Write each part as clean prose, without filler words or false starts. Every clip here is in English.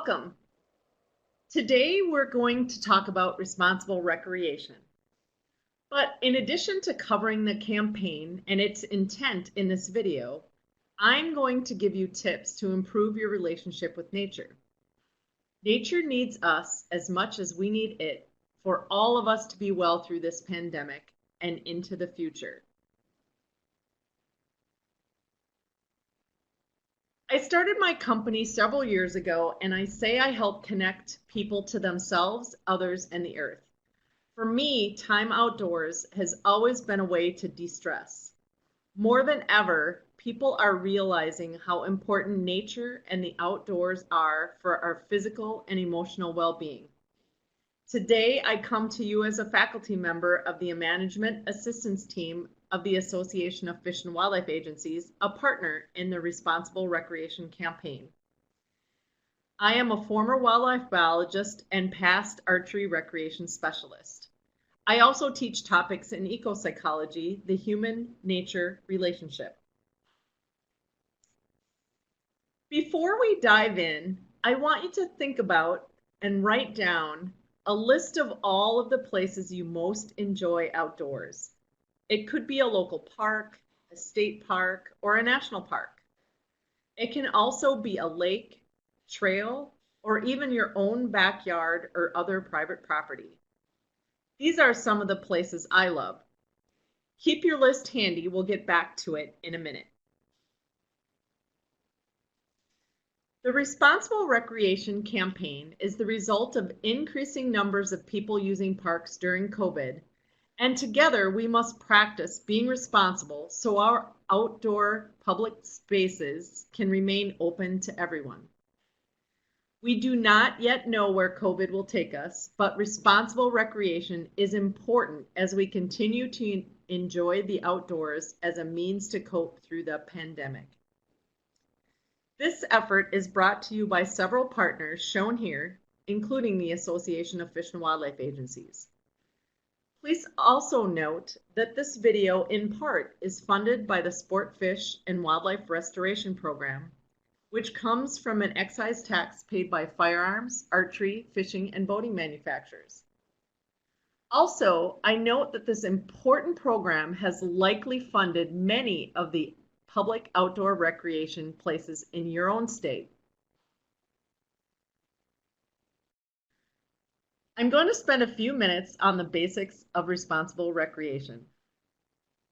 Welcome. Today we're going to talk about responsible recreation. But in addition to covering the campaign and its intent in this video, I'm going to give you tips to improve your relationship with nature. Nature needs us as much as we need it for all of us to be well through this pandemic and into the future. I started my company several years ago, and I say I help connect people to themselves, others, and the earth. For me, time outdoors has always been a way to de-stress. More than ever, people are realizing how important nature and the outdoors are for our physical and emotional well-being. Today, I come to you as a faculty member of the Management Assistance Team of the Association of Fish and Wildlife Agencies, a partner in the Responsible Recreation Campaign. I am a former wildlife biologist and past archery recreation specialist. I also teach topics in ecopsychology, the human-nature relationship. Before we dive in, I want you to think about and write down a list of all of the places you most enjoy outdoors. It could be a local park, a state park, or a national park. It can also be a lake, trail, or even your own backyard or other private property. These are some of the places I love. Keep your list handy, we'll get back to it in a minute. The Responsible Recreation Campaign is the result of increasing numbers of people using parks during COVID, and together we must practice being responsible so our outdoor public spaces can remain open to everyone. We do not yet know where COVID will take us, but responsible recreation is important as we continue to enjoy the outdoors as a means to cope through the pandemic. This effort is brought to you by several partners shown here, including the Association of Fish and Wildlife Agencies. Please also note that this video in part is funded by the Sport Fish and Wildlife Restoration Program, which comes from an excise tax paid by firearms, archery, fishing, and boating manufacturers. Also, I note that this important program has likely funded many of the public outdoor recreation places in your own state. I'm going to spend a few minutes on the basics of responsible recreation.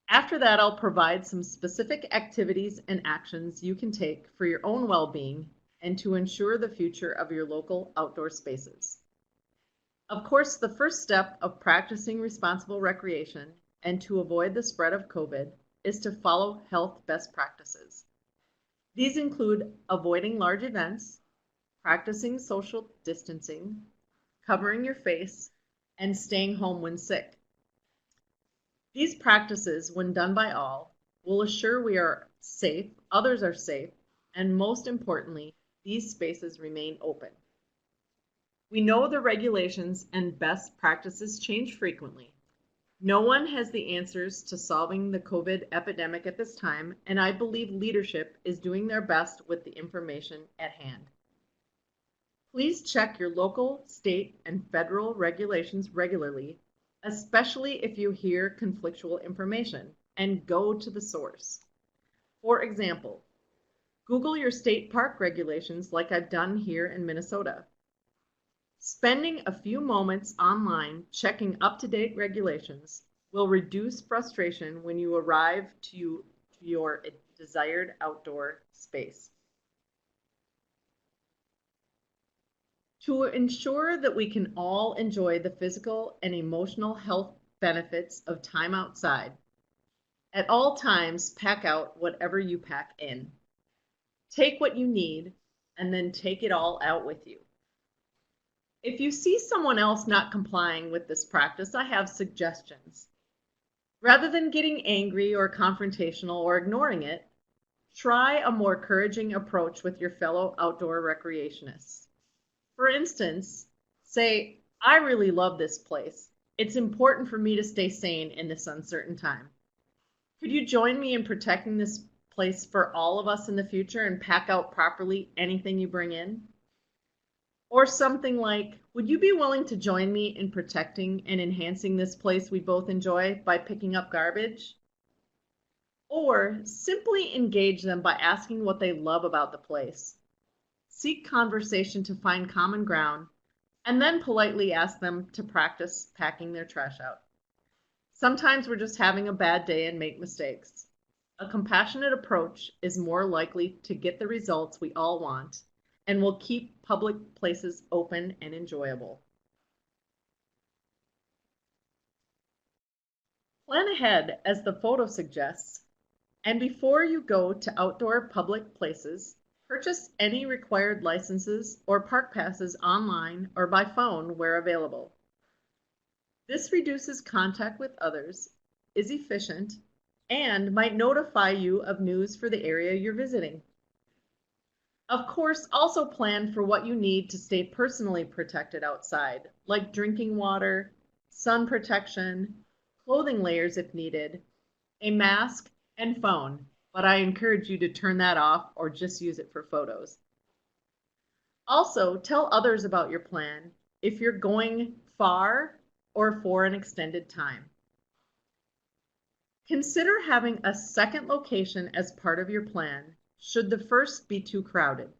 After that, I'll provide some specific activities and actions you can take for your own well-being and to ensure the future of your local outdoor spaces. Of course, the first step of practicing responsible recreation and to avoid the spread of COVID is to follow health best practices. These include avoiding large events, practicing social distancing, covering your face, and staying home when sick. These practices, when done by all, will assure we are safe, others are safe, and most importantly, these spaces remain open. We know the regulations and best practices change frequently. No one has the answers to solving the COVID epidemic at this time, and I believe leadership is doing their best with the information at hand. Please check your local, state, and federal regulations regularly, especially if you hear conflictual information, and go to the source. For example, Google your state park regulations like I've done here in Minnesota. Spending a few moments online checking up-to-date regulations will reduce frustration when you arrive to your desired outdoor space. To ensure that we can all enjoy the physical and emotional health benefits of time outside, at all times pack out whatever you pack in. Take what you need and then take it all out with you. If you see someone else not complying with this practice, I have suggestions. Rather than getting angry or confrontational or ignoring it, try a more encouraging approach with your fellow outdoor recreationists. For instance, say, I really love this place. It's important for me to stay sane in this uncertain time. Could you join me in protecting this place for all of us in the future and pack out properly anything you bring in? Or something like, would you be willing to join me in protecting and enhancing this place we both enjoy by picking up garbage? Or simply engage them by asking what they love about the place. Seek conversation to find common ground, and then politely ask them to practice packing their trash out. Sometimes we're just having a bad day and make mistakes. A compassionate approach is more likely to get the results we all want and will keep public places open and enjoyable. Plan ahead as the photo suggests, and before you go to outdoor public places, purchase any required licenses or park passes online or by phone where available. This reduces contact with others, is efficient, and might notify you of news for the area you're visiting. Of course, also plan for what you need to stay personally protected outside, like drinking water, sun protection, clothing layers if needed, a mask, and phone, but I encourage you to turn that off or just use it for photos. Also, tell others about your plan if you're going far or for an extended time. Consider having a second location as part of your plan should the first be too crowded.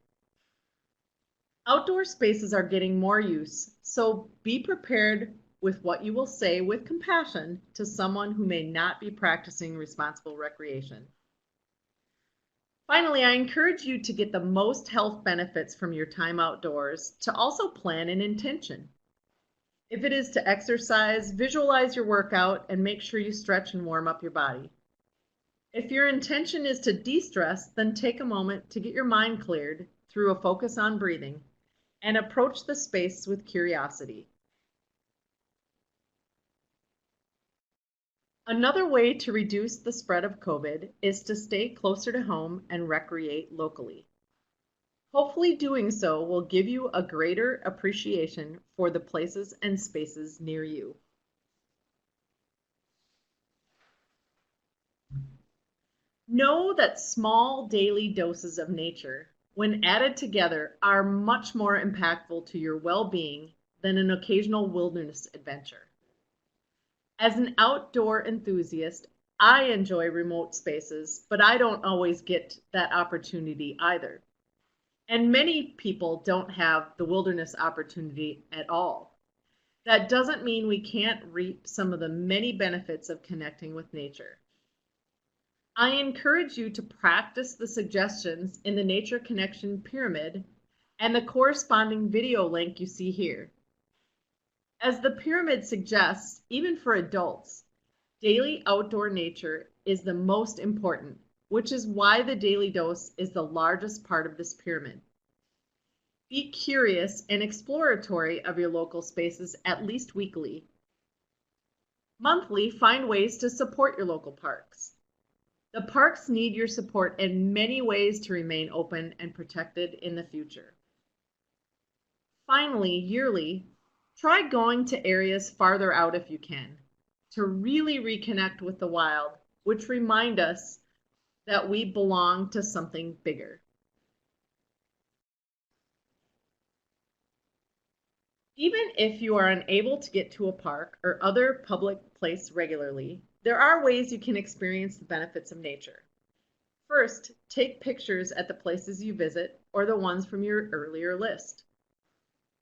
Outdoor spaces are getting more use, so be prepared with what you will say with compassion to someone who may not be practicing responsible recreation. Finally, I encourage you to get the most health benefits from your time outdoors to also plan an intention. If it is to exercise, visualize your workout and make sure you stretch and warm up your body. If your intention is to de-stress, then take a moment to get your mind cleared through a focus on breathing and approach the space with curiosity. Another way to reduce the spread of COVID is to stay closer to home and recreate locally. Hopefully doing so will give you a greater appreciation for the places and spaces near you. Know that small daily doses of nature, when added together, are much more impactful to your well-being than an occasional wilderness adventure. As an outdoor enthusiast, I enjoy remote spaces, but I don't always get that opportunity either. And many people don't have the wilderness opportunity at all. That doesn't mean we can't reap some of the many benefits of connecting with nature. I encourage you to practice the suggestions in the Nature Connection Pyramid and the corresponding video link you see here. As the pyramid suggests, even for adults, daily outdoor nature is the most important, which is why the daily dose is the largest part of this pyramid. Be curious and exploratory of your local spaces at least weekly. Monthly, find ways to support your local parks. The parks need your support in many ways to remain open and protected in the future. Finally, yearly, try going to areas farther out if you can, to really reconnect with the wild, which remind us that we belong to something bigger. Even if you are unable to get to a park or other public place regularly, there are ways you can experience the benefits of nature. First, take pictures at the places you visit or the ones from your earlier list.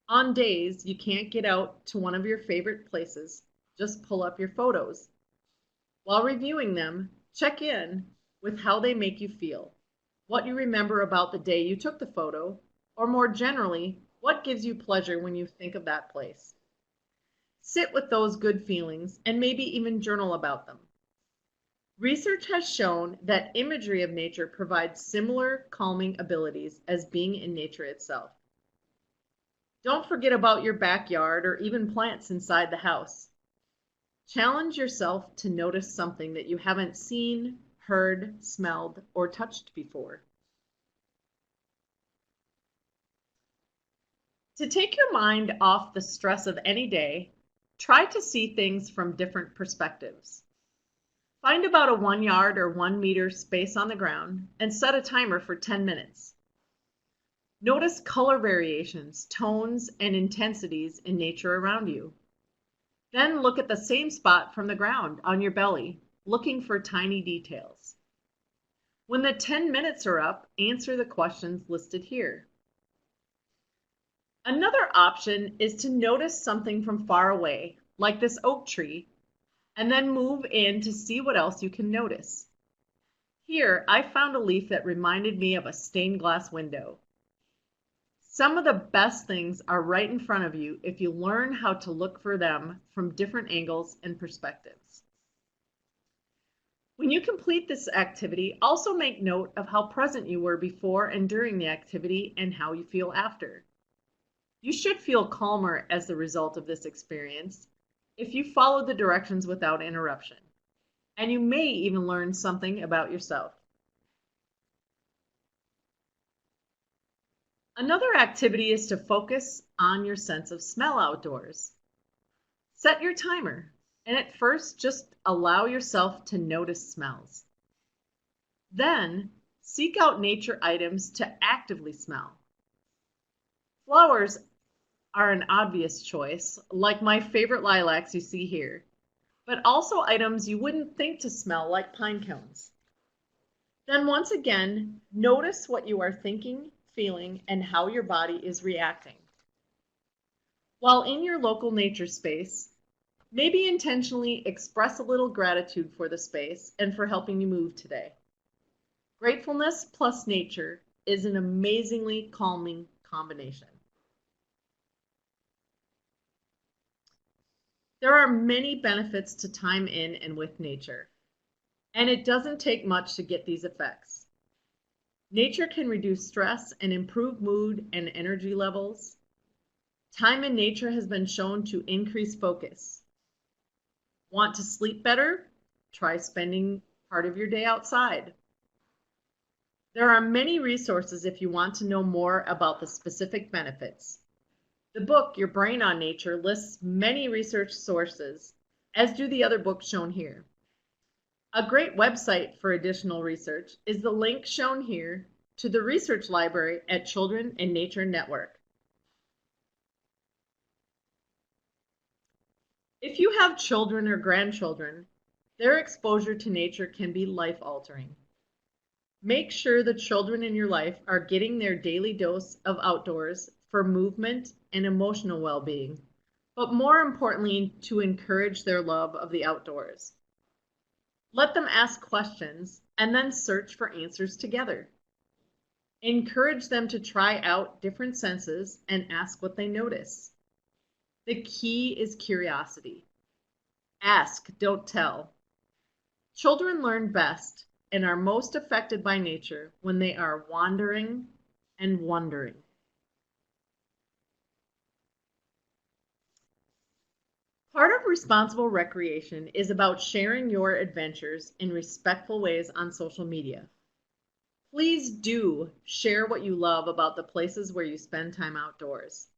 On days you can't get out to one of your favorite places, just pull up your photos. While reviewing them, check in with how they make you feel, what you remember about the day you took the photo, or more generally, what gives you pleasure when you think of that place. Sit with those good feelings and maybe even journal about them. Research has shown that imagery of nature provides similar calming abilities as being in nature itself. Don't forget about your backyard or even plants inside the house. Challenge yourself to notice something that you haven't seen, heard, smelled, or touched before. To take your mind off the stress of any day, try to see things from different perspectives. Find about a 1 yard or 1 meter space on the ground and set a timer for 10 minutes. Notice color variations, tones, and intensities in nature around you. Then look at the same spot from the ground on your belly, looking for tiny details. When the 10 minutes are up, answer the questions listed here. Another option is to notice something from far away, like this oak tree, and then move in to see what else you can notice. Here, I found a leaf that reminded me of a stained glass window. Some of the best things are right in front of you if you learn how to look for them from different angles and perspectives. When you complete this activity, also make note of how present you were before and during the activity and how you feel after. You should feel calmer as the result of this experience if you follow the directions without interruption, and you may even learn something about yourself. Another activity is to focus on your sense of smell outdoors. Set your timer, and at first just allow yourself to notice smells. Then seek out nature items to actively smell. Flowers are an obvious choice, like my favorite lilacs you see here, but also items you wouldn't think to smell, like pine cones. Then once again, notice what you are thinking, feeling, and how your body is reacting. While in your local nature space, maybe intentionally express a little gratitude for the space and for helping you move today. Gratefulness plus nature is an amazingly calming combination. There are many benefits to time in and with nature, and it doesn't take much to get these effects. Nature can reduce stress and improve mood and energy levels. Time in nature has been shown to increase focus. Want to sleep better? Try spending part of your day outside. There are many resources if you want to know more about the specific benefits. The book, Your Brain on Nature, lists many research sources, as do the other books shown here. A great website for additional research is the link shown here to the research library at Children in Nature Network. If you have children or grandchildren, their exposure to nature can be life-altering. Make sure the children in your life are getting their daily dose of outdoors for movement and emotional well-being, but more importantly, to encourage their love of the outdoors. Let them ask questions and then search for answers together. Encourage them to try out different senses and ask what they notice. The key is curiosity. Ask, don't tell. Children learn best and are most affected by nature when they are wandering and wondering. Part of responsible recreation is about sharing your adventures in respectful ways on social media. Please do share what you love about the places where you spend time outdoors.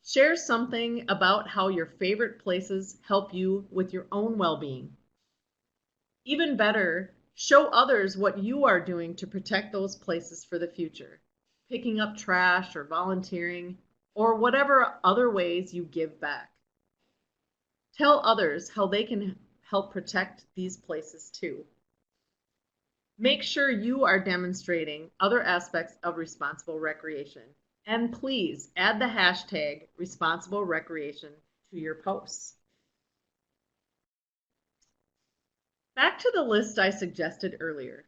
Share something about how your favorite places help you with your own well-being. Even better, show others what you are doing to protect those places for the future, picking up trash or volunteering, or whatever other ways you give back. Tell others how they can help protect these places too. Make sure you are demonstrating other aspects of responsible recreation. And please add the hashtag responsible recreation to your posts. Back to the list I suggested earlier.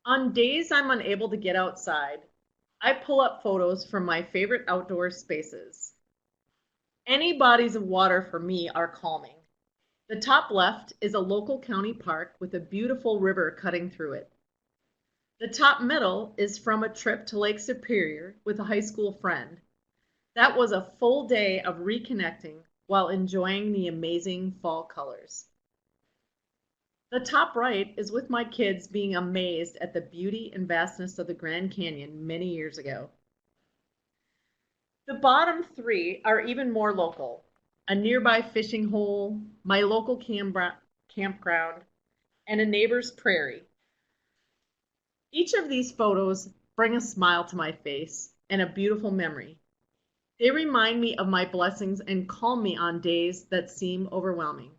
On days I'm unable to get outside, I pull up photos from my favorite outdoor spaces. Any bodies of water for me are calming. The top left is a local county park with a beautiful river cutting through it. The top middle is from a trip to Lake Superior with a high school friend. That was a full day of reconnecting while enjoying the amazing fall colors. The top right is with my kids being amazed at the beauty and vastness of the Grand Canyon many years ago. The bottom three are even more local. A nearby fishing hole, my local campground, and a neighbor's prairie. Each of these photos bring a smile to my face and a beautiful memory. They remind me of my blessings and calm me on days that seem overwhelming.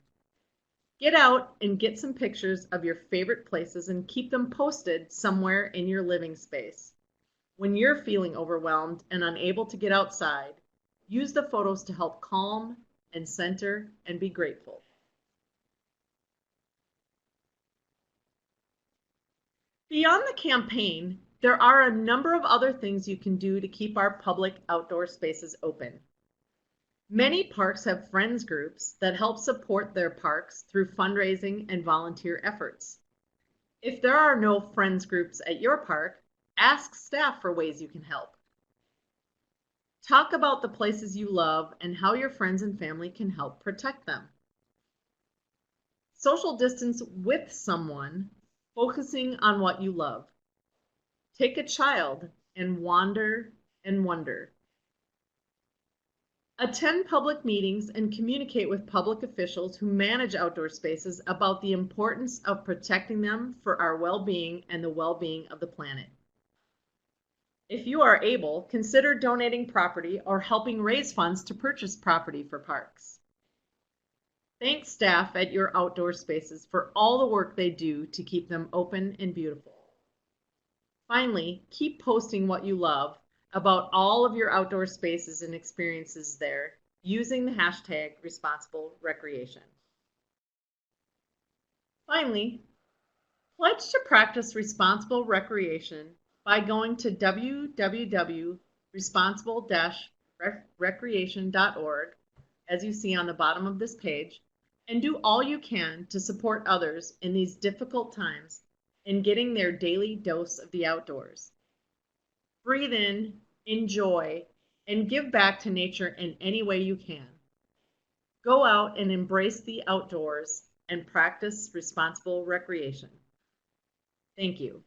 Get out and get some pictures of your favorite places and keep them posted somewhere in your living space. When you're feeling overwhelmed and unable to get outside, use the photos to help calm and center and be grateful. Beyond the campaign, there are a number of other things you can do to keep our public outdoor spaces open. Many parks have friends groups that help support their parks through fundraising and volunteer efforts. If there are no friends groups at your park, ask staff for ways you can help. Talk about the places you love and how your friends and family can help protect them. Social distance with someone, focusing on what you love. Take a child and wander and wonder. Attend public meetings and communicate with public officials who manage outdoor spaces about the importance of protecting them for our well-being and the well-being of the planet. If you are able, consider donating property or helping raise funds to purchase property for parks. Thank staff at your outdoor spaces for all the work they do to keep them open and beautiful. Finally, keep posting what you love about all of your outdoor spaces and experiences there using the hashtag Responsible Recreation. Finally, pledge to practice responsible recreation by going to www.responsible-recreation.org, as you see on the bottom of this page, and do all you can to support others in these difficult times in getting their daily dose of the outdoors. Breathe in, enjoy, and give back to nature in any way you can. Go out and embrace the outdoors and practice responsible recreation. Thank you.